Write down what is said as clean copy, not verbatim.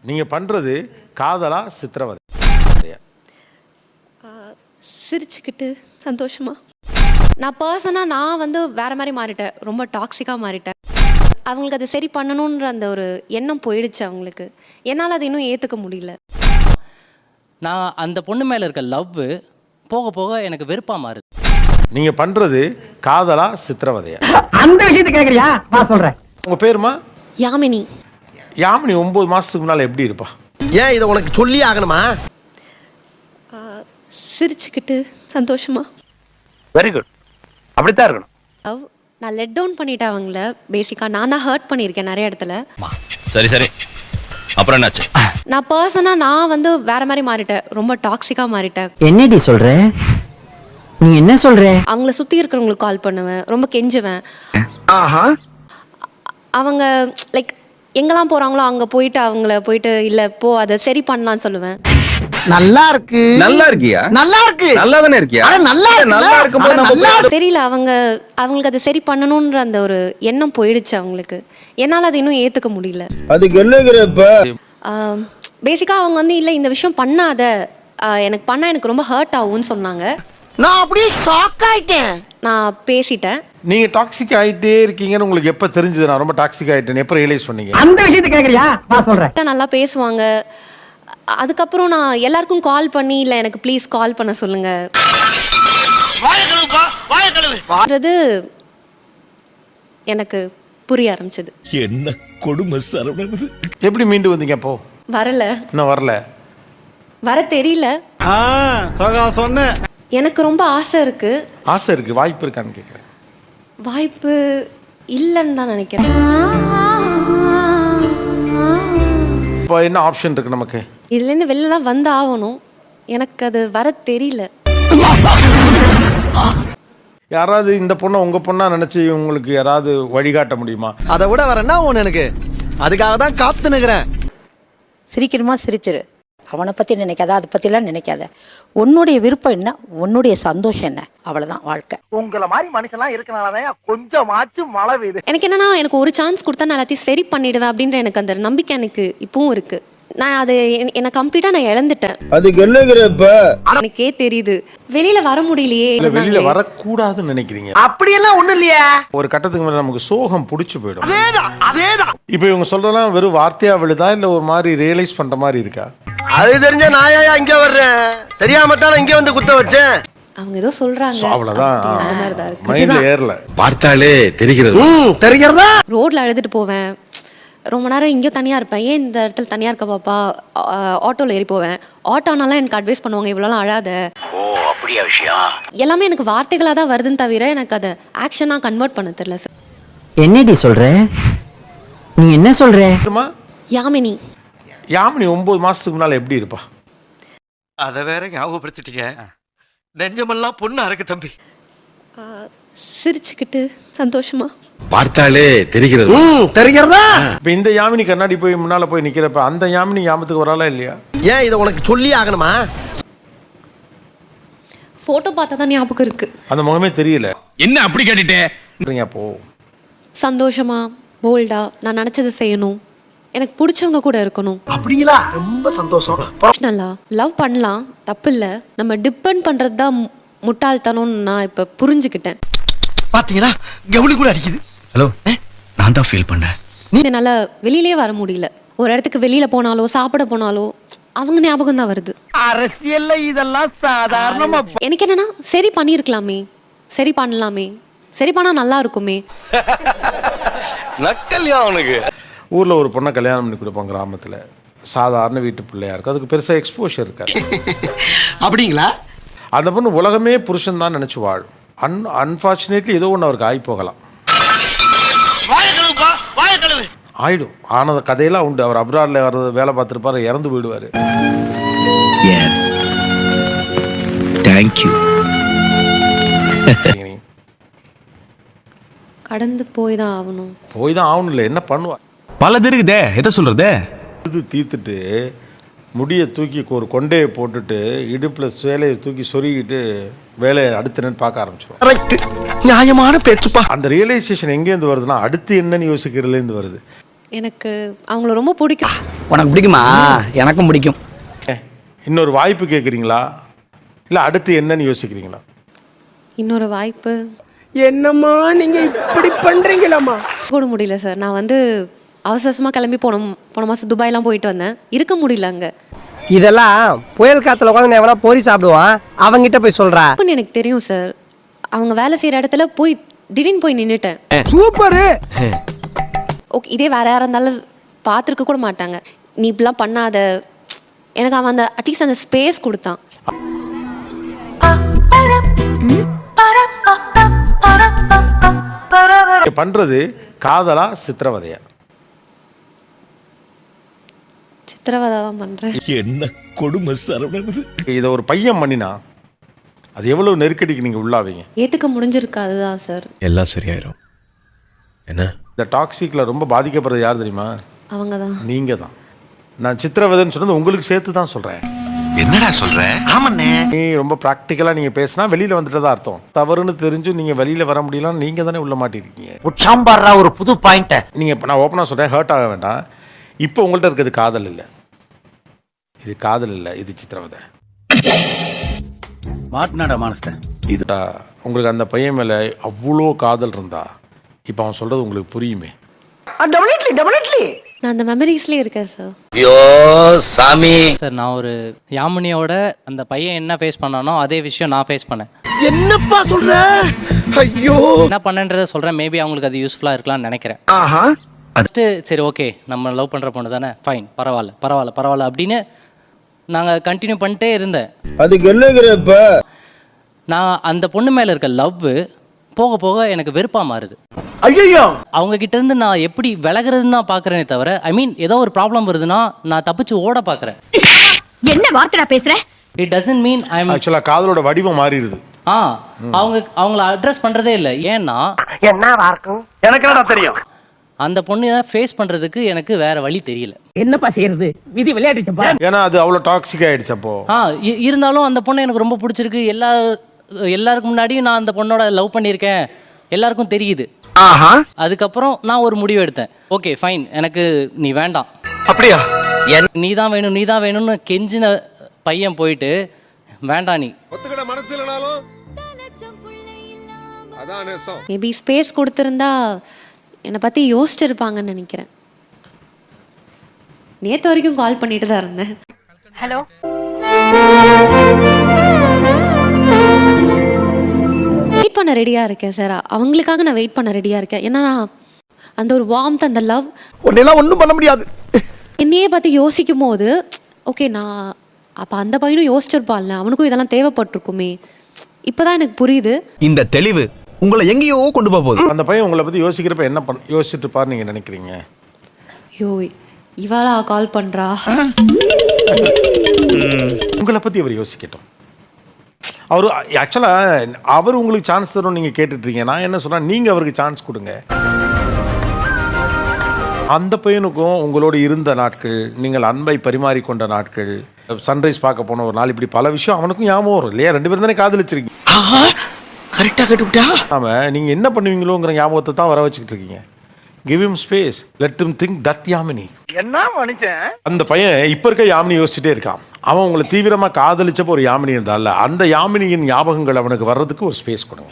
நீங்க பண்றது காதலா சித்திரவதை? சிரிச்சுக்கிட்டு சந்தோஷமா. நான் பர்சனாக நான் வந்து வேற மாதிரி மாறிட்டேன், ரொம்ப டாக்ஸிக்காக மாறிட்டேன். அவங்களுக்கு அதை சரி பண்ணணுன்ற அந்த ஒரு எண்ணம் போயிடுச்சு அவங்களுக்கு. என்னால் அதை இன்னும் ஏற்றுக்க முடியல. நான் அந்த பொண்ணு மேலே இருக்க லவ் போக போக எனக்கு வெறுப்பாக மாறுது. நீங்க பண்றது காதலா சித்திரவதையா? அந்த விஷயத்தை கேக்குறியா? நான் சொல்றேன். உங்க பேருமா? யாமினி. யாமினி 9 மாசத்துக்கு முன்னால எப்படி இருப்பா? ஏன் இதை உனக்கு சொல்லி ஆகணுமா? சிரிச்சுக்கிட்டு சந்தோஷமா. வெரி குட், அப்படித்தான் இருக்கணும். நான் லெட் டவுன் பண்ணிட்டேன் அவங்கள. பேசிக்காக நான் தான் ஹர்ட் பண்ணியிருக்கேன் நிறைய இடத்துல. சரி சரி, அப்புறம் என்னாச்சு? நான் பர்சனாக நான் வந்து வேற மாதிரி மாறிட்டேன், ரொம்ப டாக்ஸிக்காக மாறிட்டேன். என்னடி சொல்ற? நீ என்ன சொல்ற? அவங்கள சுற்றி இருக்கிறவங்களுக்கு கால் பண்ணுவேன், ரொம்ப கெஞ்சுவேன். அவங்க லைக் எங்கெல்லாம் போகிறாங்களோ அங்கே போயிட்டு அவங்கள போயிட்டு இல்லை போ அதை சரி பண்ணலான்னு சொல்லுவேன். நல்லா இருக்கு. நல்லா இருக்கியா? நல்லா இருக்கு. நல்லா தானே இருக்கியா? நல்லா இருக்கு. தெரியல, அவங்களுக்கு அதை சரி பண்ணணுன்ற அந்த ஒரு எண்ணம் போயிடுச்சு அவங்களுக்கு. என்னால் அதை இன்னும் ஏற்றுக்க முடியல. அதுக்கு என்னங்கிறப்ப பேசிக்காக அவங்க வந்து இல்லை இந்த விஷயம் பண்ணாத, எனக்கு பண்ணால் எனக்கு ரொம்ப ஹர்ட் ஆகும்னு சொன்னாங்க. நான் அப்படியே ஷாக் ஆயிட்டேன். நான் பேசிட்டேன். நீங்க டாக்ஸிக் ஆயிட்டே இருக்கீங்கன்னு உங்களுக்கு எப்ப தெரிஞ்சது? நான் ரொம்ப டாக்ஸிக் ஆயிட்டேன் எப்ப ரியலைஸ் பண்ணீங்க? அந்த விஷயத்தை கேக்குறியா? நான் சொல்றேன். நல்லா பேசுவாங்க. அதுக்கப்புறம் நான் எல்லாருக்கும் கால் பண்ணி இல்லை எனக்கு ப்ளீஸ் கால் பண்ண சொல்லுங்க. எனக்கு புரிய ஆரம்பிச்சது. என்ன கொடுமை சரவணன். எப்படி மீண்டு வந்தீங்க அப்போ? வரல, இன்னும் வரல. வர தெரியல. சொன்ன எனக்கு ரொம்ப ஆசை இருக்கு. ஆசை இருக்கு, வாய்ப்பு இருக்கான்னு கேட்குறேன். வாய்ப்பு இல்லைன்னு தான் நினைக்கிறேன். இப்போ என்ன ஆப்ஷன் இருக்கு நமக்கு? இதுலேருந்து வெளில தான் வந்து ஆகணும். எனக்கு அது வர தெரியல. யாராவது இந்த பொண்ணை உங்க பொண்ணா நினைச்சு உங்களுக்கு யாராவது வழிகாட்ட முடியுமா? அதை விட வரேன்னா ஒன்று எனக்கு அதுக்காக தான் காத்து நிற்கிறேன். சிரிக்கிறமா சிரிச்சிரு, அவனை பற்றி நினைக்காத, அதை பற்றிலாம் நினைக்காத. உன்னுடைய விருப்பம் என்ன, உன்னுடைய சந்தோஷம் என்ன, அவ்வளோதான் வாழ்க்கை. உங்களை மாதிரி மனுஷன்லாம் இருக்கனாலதான் கொஞ்சமாச்சும் மழை பெய்யுது. எனக்கு என்னன்னா எனக்கு ஒரு சான்ஸ் கொடுத்தா நான் எல்லாத்தையும் சரி பண்ணிடுவேன் அப்படின்ற எனக்கு அந்த நம்பிக்கை எனக்கு இப்பவும் இருக்கு. நான் அது என்னை கம்ப்ளீட்டாக நான் இழந்துட்டேன். அதுக்கு என்னங்கிறப்ப எனக்கே தெரியுது வெளியில வர முடியலையே. இல்ல வெளியில வரக்கூடாதுன்னு நினைக்கிறீங்க? அப்படியெல்லாம் ஒண்ணும் இல்லையா? ஒரு கட்டத்துக்கு மேல நமக்கு சோகம் புடிச்சு போயிடும். அதேதான். இப்போ இவங்க சொல்றதெல்லாம் வெறும் வார்த்தையா விழுதா இல்ல ஒரு மாதிரி ரியலைஸ் பண்ற மாதிரி இருக்கா? அது தெரிஞ்ச நாயா இங்க வர்றேன், தெரியாம தான் இங்க வந்து குத்த வச்சேன். அவங்க ஏதோ சொல்றாங்க, அவ்வளவுதான். அந்த மாதிரி தான் இருக்கு. மைண்ட்ல ஏறல. பார்த்தாலே தெரிகிறது. தெரிகிறதா? ரோட்ல அழுதுட்டு போவேன், ரொம்ப நேரம் இங்கே தனியாக இருப்பேன். ஏன் இந்த இடத்துல தனியாக இருக்க பாப்பா? ஆட்டோவில் ஏறி போவேன். ஆட்டோனாலாம் எனக்கு அட்வைஸ் பண்ணுவாங்க, இவ்வளோலாம் அழாத. ஓ அப்படியா விஷயம்? எல்லாமே எனக்கு வார்த்தைகளாக தான் வருதுன்னு தவிர எனக்கு அதை ஆக்ஷனாக கன்வெர்ட் பண்ண தெரியல சார். என்னடி சொல்ற? நீ என்ன சொல்ற? யாமினி. யாமினி 9 மாசத்துக்கு முன்னால எப்படி இருப்பா? அதை வேற ஞாபகப்படுத்திட்டீங்க. நெஞ்சமெல்லாம் பொண்ணு அறக்கு தம்பி. சிரிச்சுக்கிட்டு சந்தோஷமா. பார்த்தாலே தெரிகிறது. தெரிகிறதா? இப்ப இந்த யாமினி கண்ணாடி போய் முன்னால போய் நிக்கிறப்ப அந்த யாமினி ஞாபகத்துக்கு வராளா இல்லையா? ஏன் இதை உனக்கு சொல்லி ஆகணுமா? ஃபோட்டோ பார்த்தா தான் ஞாபகம் இருக்கு, அந்த முகமே தெரியல. என்ன அப்படி கேட்டுட்டே? அப்போ சந்தோஷமா போல்டா நான் நினச்சதை செய்யணும், எனக்கு பிடிச்சவங்க கூட இருக்கணும். அப்படிங்களா? ரொம்ப சந்தோஷம். நல்லா லவ் பண்ணலாம், தப்பு இல்லை. நம்ம டிபெண்ட் பண்ணுறது தான் முட்டாள்தனம்னு நான் இப்போ புரிஞ்சுக்கிட்டேன். பாத்தீங்களா, கவுளி கூட அடிக்குது. ஹலோ, நான் தான் ஃபீல் பண்ணேன். என்னால் வெளியிலே வர முடியல. ஒரு இடத்துக்கு வெளியில போனாலோ சாப்பிட போனாலோ அவங்க ஞாபகம் தான் வருது. அரசியல்ல இதெல்லாம் சாதாரணமா. எனக்கு என்னன்னா சரி பண்ணியிருக்கலாமே, சரி பண்ணலாமே, சரி பண்ணா நல்லா இருக்குமே. நக்கல்யா அவனுக்கு. ஊர்ல ஒரு பொண்ணை கல்யாணம் பண்ணி கொடுப்பாங்க கிராமத்துல. சாதாரண வீட்டு பிள்ளையா இருக்கு, அதுக்கு பெருசா எக்ஸ்போஷர் இருக்காது. அப்படிங்களா? அந்த பொண்ணு உலகமே புருஷன் தான் நினைச்சு வாழும். அன்பார்ச்சுனேட்லி ஏதோ ஒன்று அவருக்கு ஆகி போகலாம். ஆயிடும். ஆனது கதையெல்லாம் உண்டு. அவர் அப்ராட்ல வர்றது வேலை பார்த்துருப்பாரு, இறந்து போயிடுவாரு. Yes, thank you. கடந்து போய் தான் ஆகணும். போய் தான் ஆகணும். இல்லை என்ன பண்ணுவார்? பல இருக்குதே, எதை சொல்றது? இது தீத்துட்டு முடியை தூக்கி ஒரு கொண்டையை போட்டுட்டு இடுப்பில் சேலையை தூக்கி சொருகிட்டு வேலையை அடுத்து பார்க்க ஆரம்பிச்சிடும். கரெக்ட், நியாயமான பேச்சுப்பா. அந்த ரியலைசேஷன் எங்கேருந்து வருதுன்னா அடுத்து என்னன்னு யோசிக்கிறதுலேருந்து வருது. எனக்கு அவங்கள ரொம்ப பிடிக்கும். உனக்கு பிடிக்குமா? எனக்கும் பிடிக்கும். இன்னொரு வாய்ப்பு கேட்குறீங்களா இல்லை அடுத்து என்னன்னு யோசிக்கிறீங்களா? இன்னொரு வாய்ப்பு என்னம்மா நீங்க இப்படி பண்றீங்களாம்மா? கூட முடியல சார். நான் வந்து அவசரமாக கிளம்பி போன மாதம் துபாய்லாம் போயிட்டு வந்தேன். இருக்க முடியல அங்கே. இதெல்லாம் புயல் காத்துல உட்காந்து எவனா போரி சாப்பிடுவான், அவங்கிட்ட போய் சொல்றா. அப்பன்னு எனக்கு தெரியும் சார். அவங்க வேலை செய்கிற இடத்துல போய் திடீர்னு போய் நின்றுட்டேன். சூப்பரு. ஓகே, இதே வேற யாராக இருந்தாலும் பார்த்துருக்க கூட மாட்டாங்க. நீ இப்படிலாம் பண்ணாத. எனக்கு அவன் அந்த அட்லீஸ்ட் அந்த ஸ்பேஸ் கொடுத்தான். பண்ணுறது காதலா சித்திரவதையா? சித்திரவதை தான் பண்ணுறேன். என்ன கொடுமை சரவணன். இதை ஒரு பையன் பண்ணினா அது எவ்வளோ நெருக்கடிக்கு நீங்கள் உள்ளாவீங்க? ஏற்றுக்க முடிஞ்சிருக்காது தான் சார். எல்லாம் சரியாயிரும். என்ன இந்த டாக்ஸிக்கில் ரொம்ப பாதிக்கப்படுறது யார் தெரியுமா? அவங்க தான். நீங்கள் தான். நான் சித்திரவதைன்னு சொன்னது உங்களுக்கு சேர்த்து தான் சொல்கிறேன். என்னடா சொல்ற? ஆமாண்ணே. நீ ரொம்ப ப்ராக்டிக்கலாக நீங்கள் பேசினா வெளியில் வந்துட்டு தான் அர்த்தம். தவறுன்னு தெரிஞ்சு நீங்கள் வெளியில் வர முடியலன்னு நீங்கள் தானே உள்ள மாட்டிருக்கீங்க. உச்சாம்பாடுறா ஒரு புது பாயிண்ட. நீங்கள் இப்போ நான் ஓப்பனாக சொல்கிறேன், ஹர்ட் ஆக வேண்டாம். இப்போ உங்கள்கிட்ட இருக்கிறது காதல் இல்லை, இது காதல் இல்லை, இது சித்திரவதை. மாட்டினாடா மானஸ்த. இதுடா உங்களுக்கு அந்த பையன் மேலே அவ்வளோ காதல் இருந்தா இப்போ அவன் சொல்கிறது உங்களுக்கு புரியுமே. நான் அந்த மெமரிஸ்லேயே இருக்கேன் சார். ஐயோ சாமி. சார் நான் ஒரு யாமினியோட அந்த பையன் என்ன ஃபேஸ் பண்ணானோ அதே விஷயம் நான் ஃபேஸ் பண்ணேன். என்னப்பா சொல்ற? ஐயோ. என்ன பண்ணேன்றதை சொல்கிறேன். மேபி அவங்களுக்கு அது யூஸ்ஃபுல்லாக இருக்கலாம்னு நினைக்கிறேன். ஃபஸ்ட்டு சரி ஓகே நம்ம லவ் பண்ணுற பொண்ணு தானே, ஃபைன், பரவாயில்ல அப்படின்னு நாங்கள் கண்டினியூ பண்ணிட்டே இருந்தேன். அதுக்கு என்னங்கிறப்ப நான் அந்த பொண்ணு மேலே இருக்க லவ் போக போக எனக்கு வெறுப்பாக மாறுது. ஐயோ. அவங்க கிட்ட இருந்து நான் எப்படி விலகிறதுன்னு தான் பார்க்குறேனே தவிர, ஐ மீன் ஏதோ ஒரு ப்ராப்ளம் வருதுன்னா நான் தப்பிச்சு ஓட பார்க்குறேன். என்ன வார்த்தை பேசுற? It doesn't mean I am ஆக்சுவலாக காதலோட வடிவம் மாறிடுது. அவங்கள அட்ரஸ் பண்ணுறதே இல்லை. ஏன்னா என்ன வார்க்கும் எனக்கு என்னடா தெரியும். அந்த பொண்ணை ஃபேஸ் பண்ணுறதுக்கு எனக்கு வேற வழி தெரியல. என்னப்பா செய்யறது? விதி விளையாடிச்சப்பா. ஏன்னா அது அவ்வளோ டாக்ஸிக் ஆகிடுச்சு. அப்போ இருந்தாலும் அந்த பொண்ணை எனக்கு ரொம்ப பிடிச்சிருக்கு. எல்லாருக்கும் முன்னாடியும் நான் அந்த பொண்ணோட லவ் பண்ணியிருக்கேன், எல்லாருக்கும் தெரியுது. அதுக்கப்புறம் நான் ஒரு முடிவு எடுத்தேன். ஓகே ஃபைன், எனக்கு நீ வேண்டாம். அப்படியா? நீ தான் வேணும்னு கெஞ்சின பையன் போயிட்டு வேண்டாம் நீ. மேபி ஸ்பேஸ் கொடுத்துருந்தா என்னை பற்றி யோசிச்சிருப்பாங்கன்னு நினைக்கிறேன். நேற்று வரைக்கும் கால் பண்ணிட்டு தான் இருந்தேன். ஹலோ. வெயிட் பண்ண ரெடியாக இருக்கேன் சார். அவங்களுக்காக நான் வெயிட் பண்ண ரெடியாக இருக்கேன். ஏன்னா அந்த ஒரு வார்ம்த், அந்த லவ் உன்னெல்லாம் ஒன்றும் பண்ண முடியாது. என்னையே பார்த்து யோசிக்கும் போது ஓகே, நான் அப்போ அந்த பையனும் யோசிச்சிருப்பான்ல, அவனுக்கும் இதெல்லாம் தேவைப்பட்டிருக்குமே. இப்போதான் எனக்கு புரியுது. இந்த தெளிவு உங்களை எங்கேயோ கொண்டு போகுது. அந்த பையன் உங்களை பற்றி யோசிக்கிறப்ப என்ன யோசிச்சுட்டு இருப்பார் நீங்கள் நினைக்கிறீங்க? ஐயோ இவாளா கால் பண்ணுறா. உங்களை பற்றி அவர் யோசிக்கட்டும். அவர் ஆக்சுவலாக அவர் உங்களுக்கு சான்ஸ் தரும் நீங்கள் கேட்டுட்ருக்கீங்க. நான் என்ன சொன்னால் நீங்கள் அவருக்கு சான்ஸ் கொடுங்க. அந்த பையனுக்கும் உங்களோடு இருந்த நாட்கள், நீங்கள் அன்பை பரிமாறிக்கொண்ட நாட்கள், சன்ரைஸ் பார்க்க போன ஒரு நாள், இப்படி பல விஷயம் அவனுக்கும் ஞாபகம் வரும் இல்லையா? 2 பேரும் தானே காதலிச்சிருக்கீங்க. கரெக்டா கேட்டுவிட்டா. ஆமாம், நீங்கள் என்ன பண்ணுவீங்களோங்கிற ஞாபகத்தை தான் வர வச்சுக்கிட்டு இருக்கீங்க. Give him space, let him think that Yamini. என்ன மனுஷன்? அந்த பையன் இப்போ இருக்க யாமினி யோசிச்சுட்டே இருக்கான். அவன் உங்களை தீவிரமாக காதலிச்சப்போ ஒரு யாமினி இருந்தால அந்த யாமினியின் ஞாபகங்கள் அவனுக்கு வர்றதுக்கு ஒரு ஸ்பேஸ் கொடுங்க.